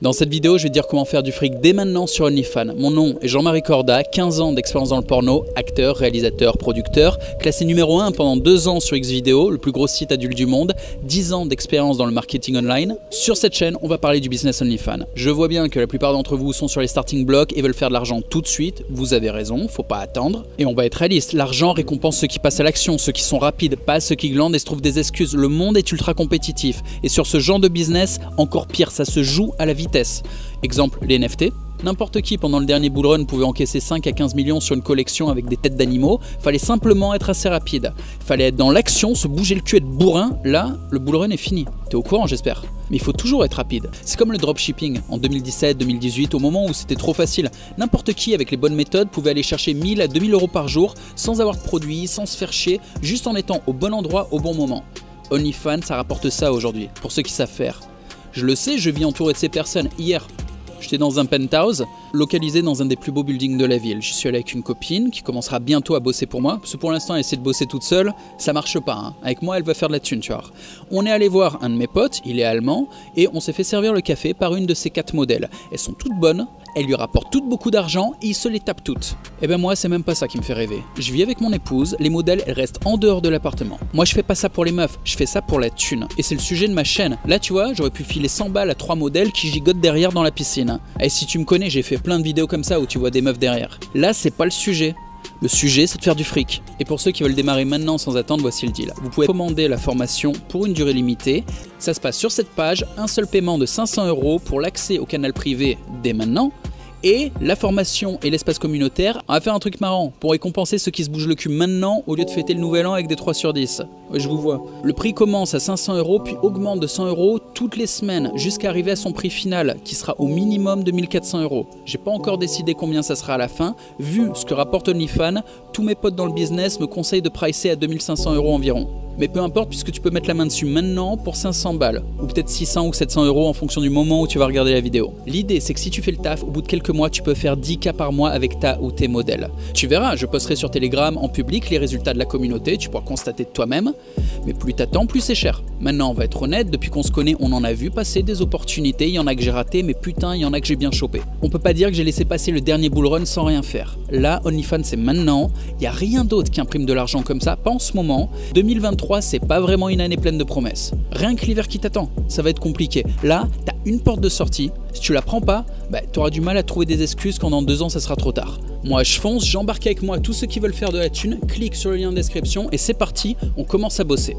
Dans cette vidéo, je vais te dire comment faire du fric dès maintenant sur OnlyFans. Mon nom est Jean-Marie Corda, 15 ans d'expérience dans le porno, acteur, réalisateur, producteur, classé numéro 1 pendant 2 ans sur Xvideo, le plus gros site adulte du monde, 10 ans d'expérience dans le marketing online. Sur cette chaîne, on va parler du business OnlyFans. Je vois bien que la plupart d'entre vous sont sur les starting blocks et veulent faire de l'argent tout de suite. Vous avez raison, faut pas attendre. Et on va être réaliste, l'argent récompense ceux qui passent à l'action, ceux qui sont rapides, pas ceux qui glandent et se trouvent des excuses. Le monde est ultra compétitif. Et sur ce genre de business, encore pire, ça se joue à la vitesse. Exemple, les NFT. N'importe qui pendant le dernier bull run pouvait encaisser 5 à 15 millions sur une collection avec des têtes d'animaux. Fallait simplement être assez rapide. Fallait être dans l'action, se bouger le cul, être bourrin. Là, le bull run est fini. T'es au courant, j'espère. Mais il faut toujours être rapide. C'est comme le dropshipping en 2017-2018, au moment où c'était trop facile. N'importe qui avec les bonnes méthodes pouvait aller chercher 1000 à 2000 euros par jour sans avoir de produit, sans se faire chier, juste en étant au bon endroit au bon moment. OnlyFans, ça rapporte ça aujourd'hui, pour ceux qui savent faire. Je le sais, je vis entouré de ces personnes. Hier, j'étais dans un penthouse, localisé dans un des plus beaux buildings de la ville. Je suis allé avec une copine qui commencera bientôt à bosser pour moi. Parce que pour l'instant, elle essaie de bosser toute seule, ça marche pas. Hein. Avec moi, elle va faire de la thune, tu vois. On est allé voir un de mes potes, il est allemand, et on s'est fait servir le café par une de ces 4 modèles. Elles sont toutes bonnes, elles lui rapportent toutes beaucoup d'argent, et il se les tape toutes. Et ben moi, c'est même pas ça qui me fait rêver. Je vis avec mon épouse, les modèles, elles restent en dehors de l'appartement. Moi, je fais pas ça pour les meufs, je fais ça pour la thune. Et c'est le sujet de ma chaîne. Là, tu vois, j'aurais pu filer 100 balles à 3 modèles qui gigotent derrière dans la piscine. Et si tu me connais, j'ai fait plein de vidéos comme ça où tu vois des meufs derrière. Là, c'est pas le sujet. Le sujet, c'est de faire du fric. Et pour ceux qui veulent démarrer maintenant sans attendre, voici le deal. Vous pouvez commander la formation pour une durée limitée. Ça se passe sur cette page, un seul paiement de 500 € pour l'accès au canal privé dès maintenant. Et la formation et l'espace communautaire, on va faire un truc marrant pour récompenser ceux qui se bougent le cul maintenant au lieu de fêter le nouvel an avec des 3 sur 10. Ouais, je vous vois. Le prix commence à 500 € puis augmente de 100 € toutes les semaines jusqu'à arriver à son prix final qui sera au minimum de 1400 €. J'ai pas encore décidé combien ça sera à la fin. Vu ce que rapporte OnlyFans, tous mes potes dans le business me conseillent de pricer à 2500 € environ. Mais peu importe puisque tu peux mettre la main dessus maintenant pour 500 balles ou peut-être 600 ou 700 € en fonction du moment où tu vas regarder la vidéo. L'idée c'est que si tu fais le taf, au bout de quelques mois tu peux faire 10K par mois avec ta ou tes modèles. Tu verras, je posterai sur Telegram en public les résultats de la communauté, tu pourras constater de toi-même. Mais plus t'attends, plus c'est cher. Maintenant on va être honnête, depuis qu'on se connaît on en a vu passer des opportunités, il y en a que j'ai raté mais putain il y en a que j'ai bien chopé. On peut pas dire que j'ai laissé passer le dernier bull run sans rien faire. Là OnlyFans c'est maintenant, il n'y a rien d'autre qui imprime de l'argent comme ça, pas en ce moment. 2023 c'est pas vraiment une année pleine de promesses. Rien que l'hiver qui t'attend, ça va être compliqué. Là, t'as une porte de sortie, si tu la prends pas, t'auras du mal à trouver des excuses quand dans 2 ans ça sera trop tard. Moi je fonce, j'embarque avec moi tous ceux qui veulent faire de la thune, clique sur le lien en description et c'est parti, on commence à bosser.